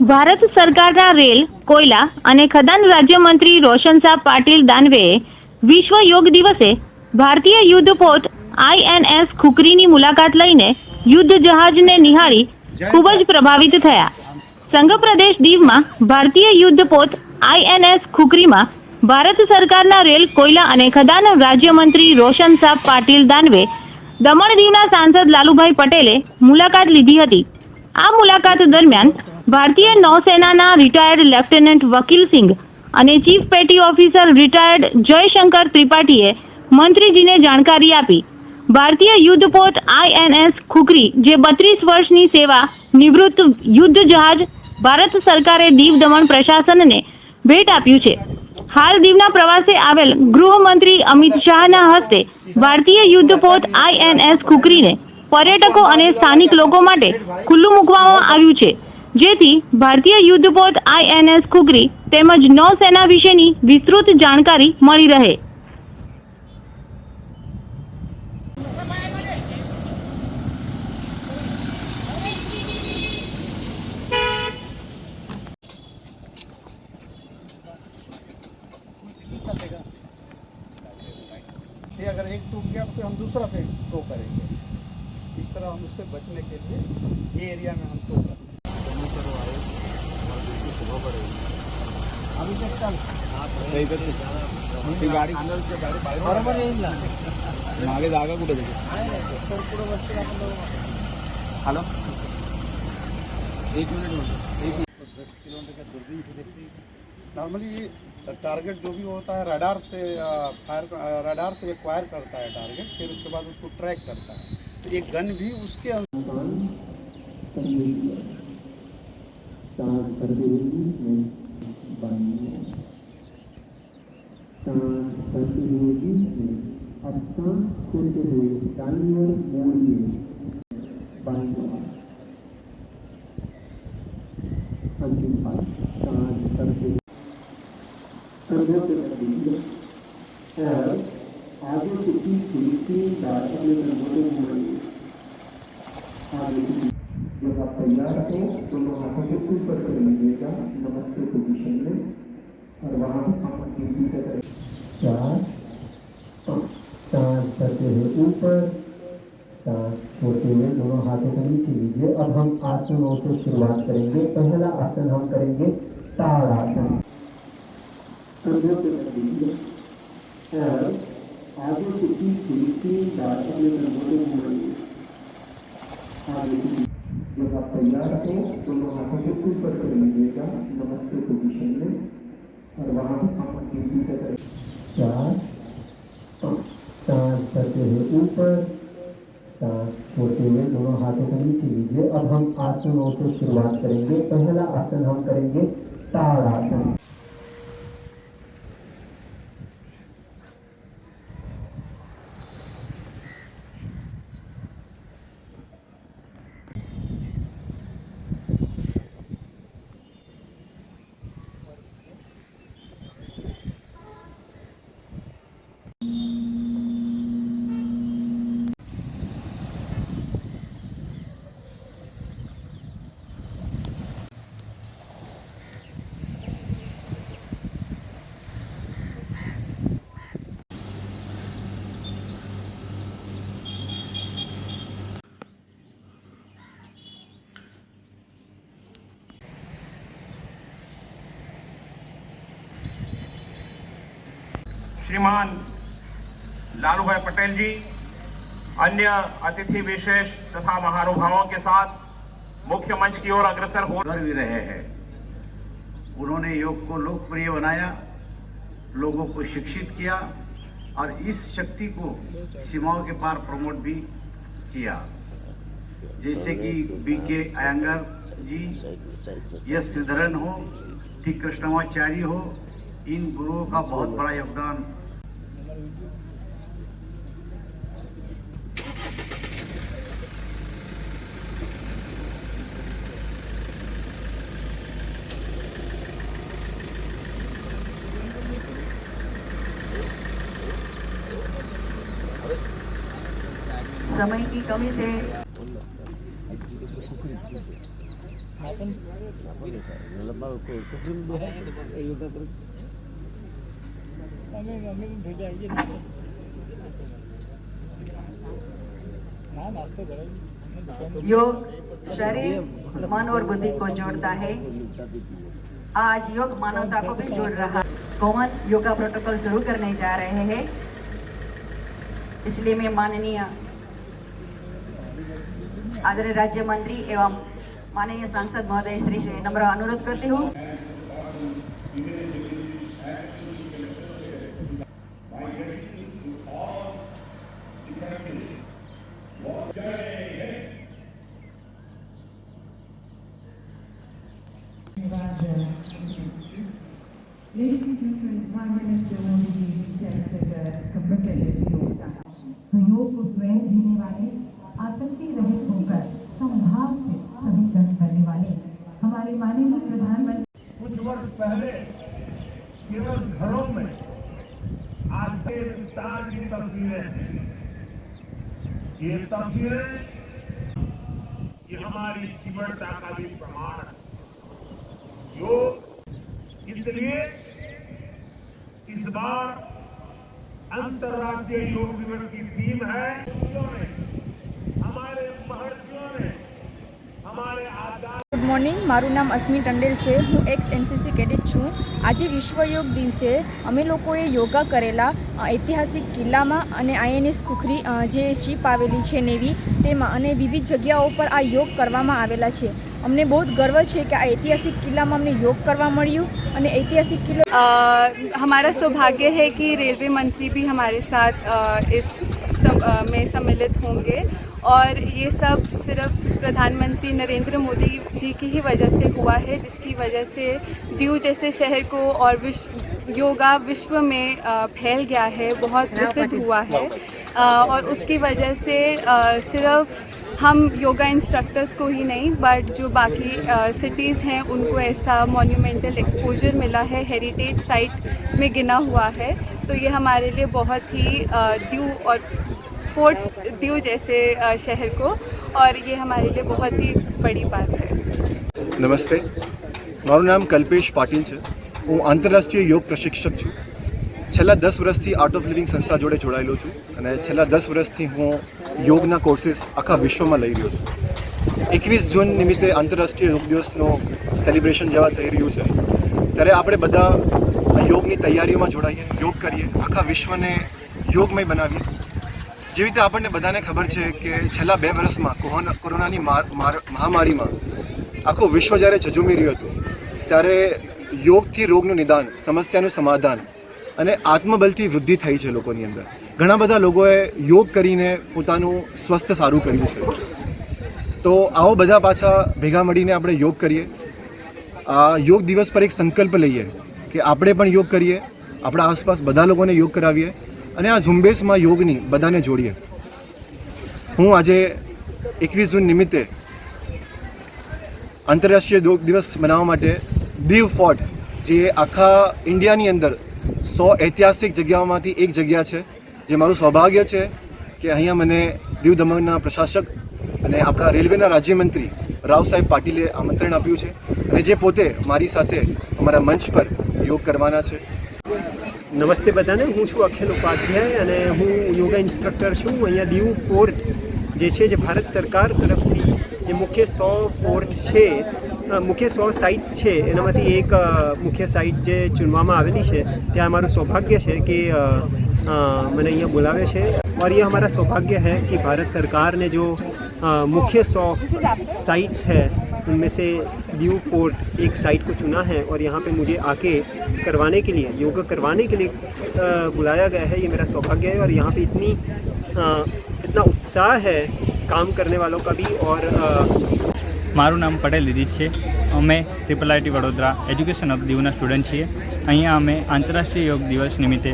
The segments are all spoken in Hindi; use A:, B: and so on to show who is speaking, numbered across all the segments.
A: ભારત સરકારના રેલ, કોયલા અને ખદાન રાજ્યમંત્રી રોશનશાહ પાટીલ દાનવેએ વિશ્વ યોગ દિવસે ભારતીય યુદ્ધપોત INS ખુકરીની મુલાકાત લઈને યુદ્ધ જહાજને નિહાળી ખૂબ જ પ્રભાવિત થયા. સંઘ પ્રદેશ દીવમાં ભારતીય યુદ્ધપોત INS ખુકરીમાં ભારત સરકારના રેલ, કોયલા અને ખદાન રાજ્યમંત્રી રોશનશાહ પાટીલ દાનવે, દમણ દીવના સાંસદ લાલુભાઈ પટેલે મુલાકાત લીધી હતી. આ મુલાકાત દરમિયાન ભારતીય નૌસેનાના રિટાયર્ડ લેફ્ટનન્ટ વકીલ સિંઘ અને ચીફ પેટી ઓફિસર રિટાયર્ડ જયશંકર ત્રિપાઠીએ મંત્રીજીને જાણકારી આપી. ભારતીય યુદ્ધપોત INS ખુકરી, જે 32 વર્ષની સેવા નિવૃત્ત યુદ્ધ જહાજ ભારત સરકારે દીવ દમણ પ્રશાસનને ભેટ આપ્યું છે. હાલ દીવના પ્રવાસે આવેલ ગૃહમંત્રી અમિત શાહના હસ્તે ભારતીય યુદ્ધપોત INS ખુકરીને पर्यटकों और स्थानिक लोगों माटे खुल्लू मूकवामां आव्युं छे, जेथी भारतीय युद्धपोत INS खुकरी तेमज नौसेना विशेनी विस्तृत जानकारी मळी रहे.
B: अगर एक टूट गया तो फिर हम दूसरा फिर टो करेंगे. इस तरह हम उससे बचने के लिए ये एरिया में हम टो करते हैं. अभी तक चल गाड़ी बरोबर येईल ना. मागे जागा कुठे त्याची पुढे बसते आपण. हॅलो, एक मिनिट. 10 किलोमीटर का दूरबीन से देखते नॉर्मली टारगेट जो भी होता है रडार से रडार से एक्वायर करता है टारगेट, फिर उसके बाद उसको ट्रैक करता है. तो एक गन भी उसके आगे से तीन बार अपने जब आप तैयार हो तो हाथों को ऊपर कर लीजिएगा नमस्ते पोजीशन में, और वहाँ सांस करते हुए ऊपर, सांस छोड़ते हुए दोनों हाथों को नीचे लीजिए. अब हम आसनों से शुरुआत करेंगे. पहला आसन हम करेंगे ताड़ासन. आगे से तीन बार अपने जब आप तैयार हो तो हाथों को ऊपर कर लीजिएगा नमस्ते पोजीशन में, और वहाँ सांस करते हुए ऊपर, सांस छोड़ते हुए दोनों हाथों को नीचे लीजिए. अब हम आसनों से शुरुआत करेंगे. पहला आसन हम करेंगे ताड़ासन.
C: श्रीमान लालूभाई पटेल जी अन्य अतिथि विशेष तथा महानुभावों के साथ मुख्य मंच की ओर अग्रसर हो
D: भी रहे हैं. उन्होंने योग को लोकप्रिय बनाया, लोगों को शिक्षित किया, और इस शक्ति को सीमाओं के पार प्रमोट भी किया. जैसे कि BK अयंगर जी, एस श्रीधरन हो, T कृष्णमाचार्य हो, इन गुरुओं का बहुत बड़ा योगदान.
E: समय की कमी से योग शरीर, मन और बुद्धि को जोड़ता है। आज योग मानवता को भी जोड़ रहा है। कॉमन योगा प्रोटोकॉल शुरू करने जा रहे हैं, इसलिए मैं माननीय आदरणीय राज्य मंत्री एवं माननीय सांसद महोदय श्री से नम्र अनुरोध करती हूँ।
F: Ladies and gentlemen, Prime Minister Modi ji himself is a committed योग साधक। तो योग को स्वयं जीने वाले, आतंकी रहित होकर संभाव से सभी कर्म करने वाले हमारे माननीय प्रधानमंत्री।
G: कुछ वर्ष पहले केवल घरों में, आज के विस्तार की तस्वीरें हैं। ये तस्वीरें ये हमारी जीवनता का भी प्रमाण है। योग इसलिए इस बार अंतर्राष्ट्रीय योग दिवस की थीम है, हमारे महर्षियों ने हमारे आजाद।
H: ગુડ મોર્નિંગ, મારું નામ અસ્મી ટંડેલ છે। હું એક્સ એનસીસી કેડેટ છું। આજે વિશ્વ યોગ દિવસે અમે લોકોએ યોગા કરેલા ઐતિહાસિક કિલ્લામાં અને આઈએનએસ ખુખરી જે શિપ આવેલી છે નેવી તેમાં અને વિવિધ જગ્યાઓ પર આ યોગ કરવામાં આવેલા છે। અમને बहुत गर्व है कि आ ऐतिहासिक किला में अमने योग करवा मळ्युं अने ऐतिहासिक किलो।
I: हमारा सौभाग्य है कि रेलवे मंत्री भी हमारे साथ इस में सम्मिलित होंगे और ये सब सिर्फ प्रधानमंत्री नरेंद्र मोदी जी की ही वजह से हुआ है, जिसकी वजह से दीव जैसे शहर को और योगा विश्व में फैल गया है, बहुत प्रसिद्ध हुआ है। और उसकी वजह से सिर्फ हम योगा इंस्ट्रक्टर्स को ही नहीं बट जो बाकी सिटीज़ हैं उनको ऐसा मॉन्यूमेंटल एक्सपोजर मिला है, हेरिटेज साइट में गिना हुआ है। तो ये हमारे लिए बहुत ही दीव और फोर्ट दीव जैसे शहर को, और ये हमारे लिए बहुत ही बड़ी बात है।
J: नमस्ते, मारू नाम कल्पेश पाटिल है। हूँ आंतरराष्ट्रीय योग प्रशिक्षक छूँ। छेल्ला 10 वर्षथी आर्ट ऑफ लिविंग संस्था जोड़े जोड़ायेलो छूँ अने छेल्ला 10 वर्षथी हूँ योगना कोर्सेस आखा विश्व में लई रह्यो छूँ। 21 जून निमित्ते आंतरराष्ट्रीय योग दिवसनो सेलिब्रेशन जेवा थई रह्युं छे, त्यारे आपणे बधा योगनी तैयारीओमां जोड़ाईए, योग करीए, आखा विश्वने योगमय बनावीए। जेवी रीते आपणे बधाने खबर छे के छेल्ला 2 वर्षमां कोरोनानी महामारीमां आखो विश्व ज्यारे झझूमी रह्युं हतुं त्यारे योगथी रोगनुं निदान, समस्यानुं समाधान અને આત્મબલથી વૃદ્ધિ થઈ છે લોકોની અંદર। ઘણા બધા લોકોએ યોગ કરીને પોતાનું સ્વાસ્થ્ય સારું કર્યું છે। તો આવો બધા પાછા ભેગા મળીને આપણે યોગ કરીએ। આ યોગ દિવસ પર એક સંકલ્પ લઈએ કે આપણે પણ યોગ કરીએ, આપણા આસપાસ બધા લોકોને યોગ કરાવીએ અને આ ઝુંબેશમાં યોગની બધાને જોડીએ। હું આજે 21 જૂન નિમિત્તે આંતરરાષ્ટ્રીય યોગ દિવસ મનાવવા માટે દીવ ફોર્ટ, જે આખા ઇન્ડિયાની અંદર 100 ऐतिहासिक जगहोमांथी एक जग्या है, जे मारुं सौभाग्य है कि अहींया मने दीव दमणना प्रशासक अने आपणा रेलवेना राज्यमंत्री राव साहेब पाटीले आमंत्रण आप्युं छे अने जे पोते मारी साथे अमारा मंच पर योग करवाना छे।
K: नमस्ते बधाने, हूँ छूं अखिल उपाध्याय अने हूँ योगा इंस्ट्रक्टर छूं। अहींया दीव फोर्ट जे छे जे भारत सरकार तरफथी जे मुख्य 100 फोर्ट छे, मुख्य 100 साइट्स है एनामांथी एक मुख्य साइट जे चुनवामां आवेली है, त्यां अमारुं सौभाग्य है कि मने अहींया बोलावे छे। और ये हमारा सौभाग्य है कि भारत सरकार ने जो मुख्य 100 साइट्स है उनमें से दीव फोर्ट एक साइट को चुना है और यहाँ पे मुझे आके करवाने के लिए, योगा करवाने के लिए बुलाया गया है। ये मेरा सौभाग्य है और यहाँ पे इतना उत्साह है काम करने वालों का भी। और
L: मारू नाम पटेल दिदीज है। अमे IIIT वडोदरा एज्युकेशन ऑफ दीवना स्टूडंट छीए। अहींया अमे आंतरराष्ट्रीय योग दिवस निमित्ते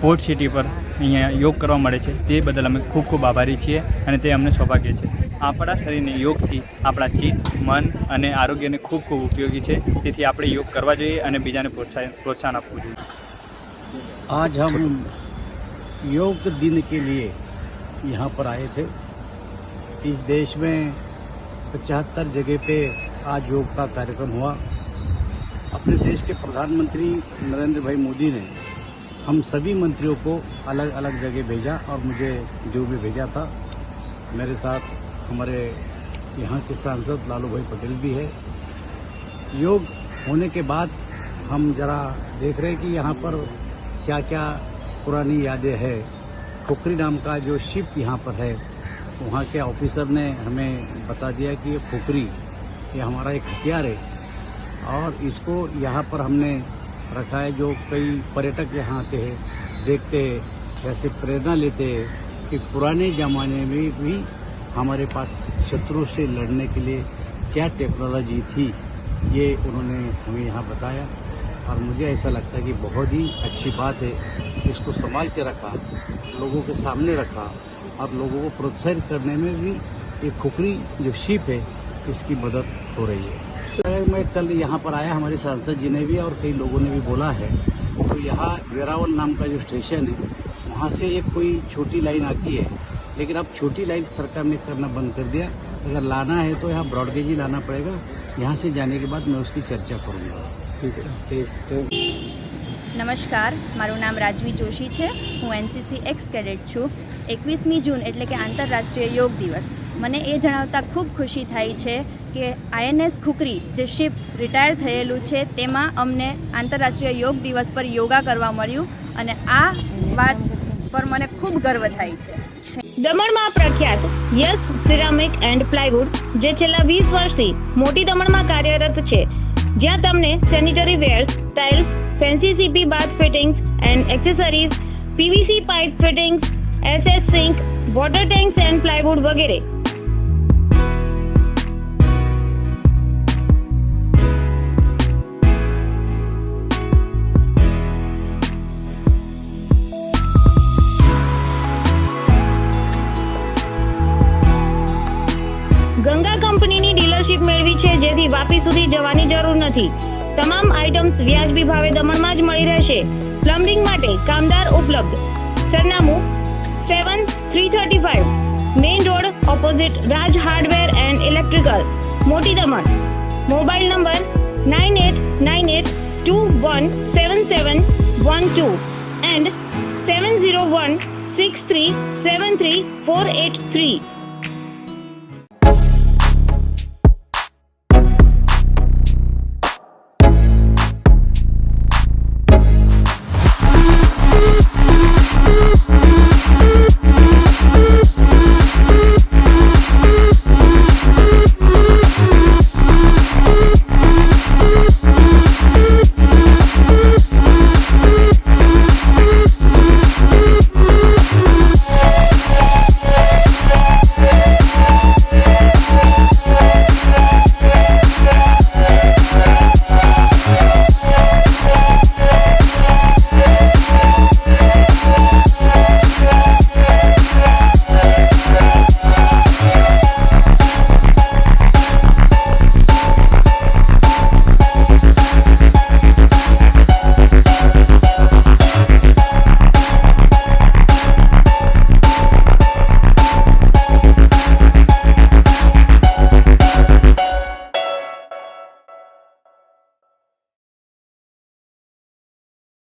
L: पोर्ट सिटी पर अहींया योग करवा मळे छे, ते बदल अमे खूब खूब आभारी छीए अने ते अमने सौभाग्य छे। आपणा शरीरने योगथी आपणा चित्त, मन अने आरोग्यने खूब खूब उपयोगी छे, तेथी आपणे योग करवा जोईए अने बीजाने प्रोत्साहन आपवुं जोईए।
D: आज हम योग दिन के लिए यहाँ पर आए थे। इस देश में 75 जगह पे आज योग का कार्यक्रम हुआ। अपने देश के प्रधानमंत्री नरेंद्र भाई मोदी ने हम सभी मंत्रियों को अलग अलग जगह भेजा और मुझे दीव में भेजा था। मेरे साथ हमारे यहाँ के सांसद लालू भाई पटेल भी है। योग होने के बाद हम जरा देख रहे हैं कि यहाँ पर क्या क्या पुरानी यादें हैं। खुखरी नाम का जो शिप यहाँ पर है, वहाँ के ऑफिसर ने हमें बता दिया कि ये खुखरी ये हमारा एक हथियार है और इसको यहाँ पर हमने रखा है। जो कई पर्यटक यहाँ आते हैं, देखते हैं, जैसे प्रेरणा लेते हैं कि पुराने ज़माने में भी हमारे पास शत्रु से लड़ने के लिए क्या टेक्नोलॉजी थी, ये उन्होंने हमें यहाँ बताया। और मुझे ऐसा लगता है कि बहुत ही अच्छी बात है। इसको संभाल के रखा, लोगों के सामने रखा और लोगों को प्रोत्साहित करने में भी ये खुखरी जो शिप है इसकी मदद हो रही है। मैं कल यहाँ पर आया, हमारे सांसद जी ने भी और कई लोगों ने भी बोला है, तो यहाँ वेरावल नाम का जो स्टेशन है वहाँ से एक कोई छोटी लाइन आती है, लेकिन अब छोटी लाइन सरकार ने करना बंद कर दिया। अगर लाना है तो यहाँ ब्रॉडगेज ही लाना पड़ेगा। यहाँ से जाने के बाद मैं उसकी चर्चा करूँगा। ठीक है,
H: નમસ્કાર, મારું નામ રાજવી જોશી છે। હું એનસીસી એક્સ કેડેટ છું। 21મી જૂન એટલે કે આંતરરાષ્ટ્રીય યોગ દિવસ, મને એ જણાવતા ખૂબ ખુશી થાય છે કે આઈએનએસ ખુખરી જે શિપ રિટાયર થયેલું છે તેમાં અમને આંતરરાષ્ટ્રીય યોગ દિવસ પર યોગા કરવા મળ્યું અને આ વાત પર મને ખૂબ ગર્વ થાય છે।
M: દમણમાં પ્રખ્યાત યસ સિરામિક એન્ડ પ્લાયવુડ જે છેલ્લા 20 વર્ષથી મોટી દમણમાં કાર્યરત છે, જ્યાં તમને sanitary wares, tiles, fancy CP bath fittings and accessories, PVC pipe fittings, SS sink, water tanks and plywood वगैरह। गंगा कंपनीनी डीलरशिप मेळवी छे, जेथी वापी सुधी जवानी जरूर नथी। તમામ આઇટમ્સ વ્યાજબી ભાવે દમણમાં જ મળી રહેશે। પ્લમ્બિંગ માટે કામદાર ઉપલબ્ધ। સરનામું 7335 main road opposite Raj hardware and electrical, મોટી દમણ। Mobile number 9898217712 and 7016373483।